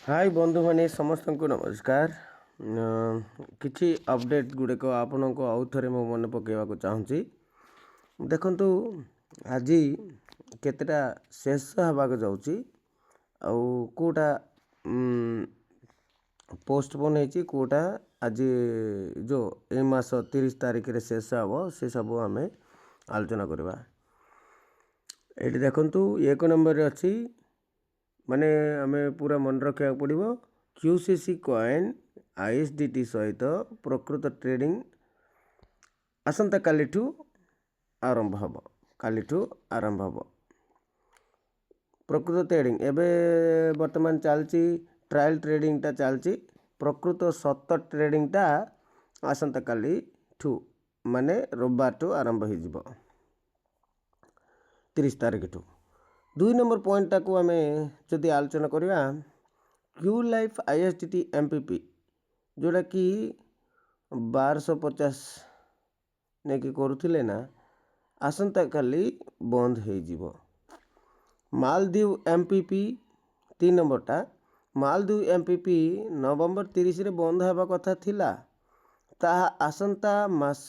हाय बंधु माने समस्त को नमस्कार। किछि अपडेट गुड़िक आपण को आउ थे मो मन पकेवा चाहूँगी। देखंतु आज केतेटा शेष हवाक जाउची आउ कोटा पोस्टपोन होती कोटा आज जो ए मास 30 तारिख रे शेष हम से सब आम आलोचना करवा। ये देखंतु एक नंबर अच्छी माने आम पूरा मन रखा पड़ो क्यूसीसी कॉइन आईएसडीटी सहित प्रकृत ट्रेडिंग आसंता कालीठू आरंभ हम आरंभ हम प्रकृत ट्रेडिंग एबे वर्तमान चलती ट्रायल ट्रेडिंग टा चलती प्रकृत सत ट्रेडिंग टा आसंता कालीठू माने रविवार ठू आरंभ हो 30 तारिख ठू। 2 नंबर पॉइंट टाको आम जदि आलोचना करवा क्यू लाइफ आईएसडीटी एमपीपी जोड़ा कि 1250 नहीं करुले ना आसंता काली बंद हो मालदीव एमपीपी 3 नंबरटा मालदीव एमपीपी नवंबर 30 रे बंद होगा कथा थिला ताहा आसंता मास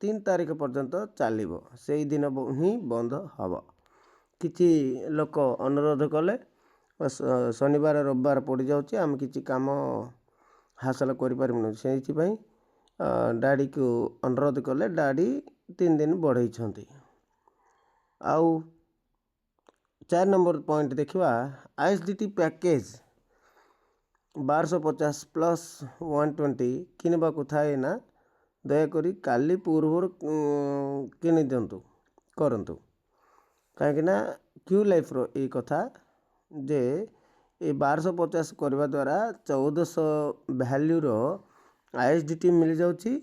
3 तारिख पर्यंत चलो से दिन ही बंद हम। किछि लोक अनुरोध कले शनिवार रविवार पड़ जाऊँ आम कि कम हासिल करें से डाडी को अनुरोध कले डाडी 3 दिन बढ़ई आउ 4 नंबर पॉइंट देखा आईएसडीटी पैकेज 1250 प्लस 120 किनवा थाए ना दयाकोरी काली पूर्व किनी दिंतु करंतु कहीं क्यू लाइफ रो ये कथा जे ये 1250 करने द्वारा 1400 वैल्यू रो आईएसडीटी मिल जाउची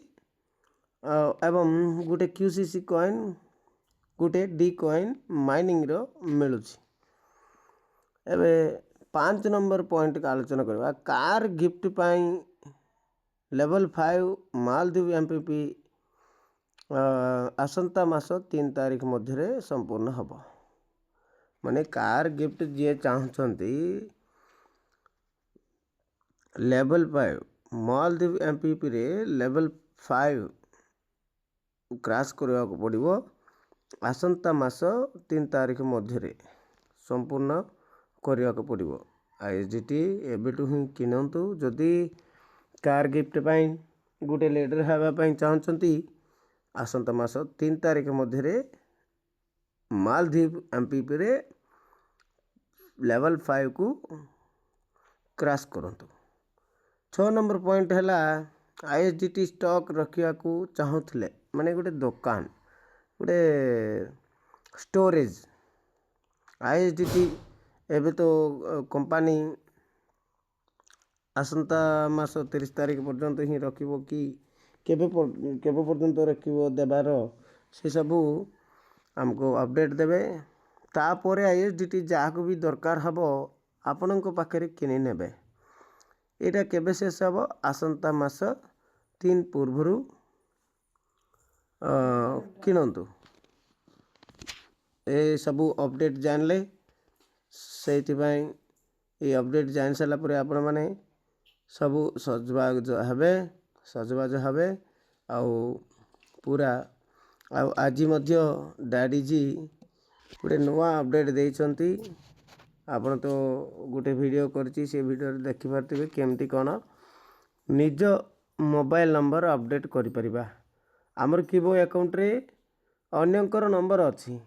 एवं गोटे क्यूसीसी कॉइन गोटे डी कॉइन माइनिंग रो मिलुची। एबे 5 नंबर पॉइंट का आलोचना करवा कार गिफ्ट पाई लेवल 5 मालदीव एमपीपी आसंता मास 3 तारिख मध्य संपूर्ण हम माने कार गिफ्ट जी चाहते लेवल 5 मालदीव एमपीपी रे लेवल 5 क्रॉस करने को पड़ो आसंता मास 3 तारिख मध्य संपूर्ण करने को पड़ो। आईएसडीटी एबेटू ही किनतु जदि कार गिफ्ट पाई गोटे लीडर हाँवाई चाहते आसंता मास 3 तारिख मध्य मालदीव एमपीपी रे लेवल 5 को क्रॉस करंतु। 6 नंबर पॉइंट है आईएसडीटी स्टॉक रखा चाहूले माने गोटे दुकान गोटे स्टोरेज आईएसडीटी एबे तो कंपनी आसंता मास 30 तारिख पर्यंत ही रखिबो कि केबे पर्यंत रखिबो देबार से सबू हमको अपडेट देवे तापर आईएसडीटी जहाँ भी दरकार हम आपण पाखे किनी नेबे। एटा केबे शेष हम आसंता मास 3 पूर्व किनतु ए सबू अपडेट जानले से ये अपडेट जान सारा पर आपण मैंने सबू सजबाज हे आउ पूरा आज डैडीजी गोटे नुआ अपडेट देइछंती आपण तो गोटे वीडियो करची से वीडियो देखि पारथिबे केमती कोन निज मोबाइल नंबर अपडेट करि परिबा। आमर कीबो अकाउंट रे अन्यंकर नंबर अछि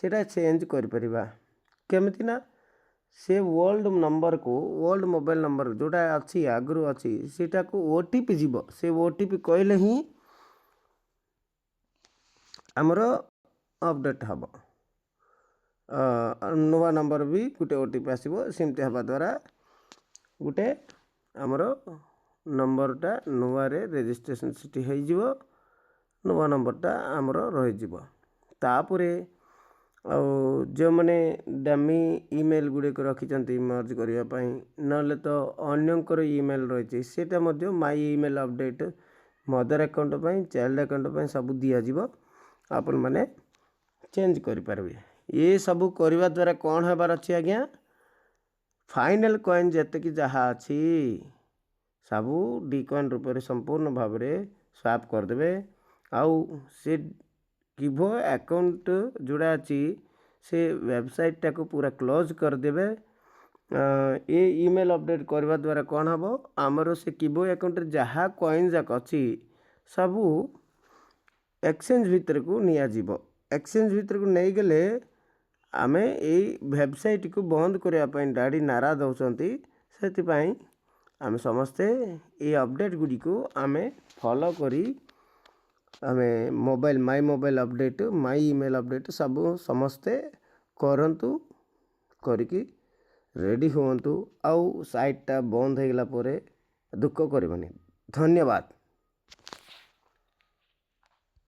सेटा चेंज करि परिबा केमती ना से वर्ल्ड नंबर को वर्ल्ड मोबाइल नंबर जोटा अच्छी आगु अच्छी सीटा को ओटीपी जीव से ओटीपी कहले ही आमर अपडेट हम नुआ नंबर भी गोटे ओटीपी आसो सेमती हवा द्वारा गोटे आमर नंबरटा नुआ रे रजिस्ट्रेशन सीटी हो नुआ नंबरटा आमर रही तापुरे जो मैंने डमी ईमेल गुड़िक रखिंट मर्ज करने ना तो अन्यंकर ईमेल रही है my email update mother account child account सब दिज्व आपण मैंने चेंज करें। ये सब करने द्वारा कौन होबार अच्छे आज्ञा फाइनाल कॉइन जेतिकी जहाँ अच्छी सबू डिकॉइन रूप संपूर्ण भाव में स्वाप करदे आउ से किभो अकाउंट जोड़ा अच्छी से वेबसाइट टाको पूरा क्लोज करदे। ये ईमेल अपडेट करने द्वारा कौन हम आमर से किभो अकाउंट जहाँ कॉइन जाक अच्छी सबू एक्सचेंज भितर को निया जीवो। एक्सचेंज भितर को नहीं गले आमे यही वेबसाइट को बंद करने डाडी नारा दौरान से आमे समस्ते ये अपडेट गुड़ी को आमे फॉलो करी आमे mobile my mobile update my email update सब समस्ते करंतु करिकी रेडी हुंतु आउ साइटटा बंद हो गला दुख करबनी। धन्यवाद।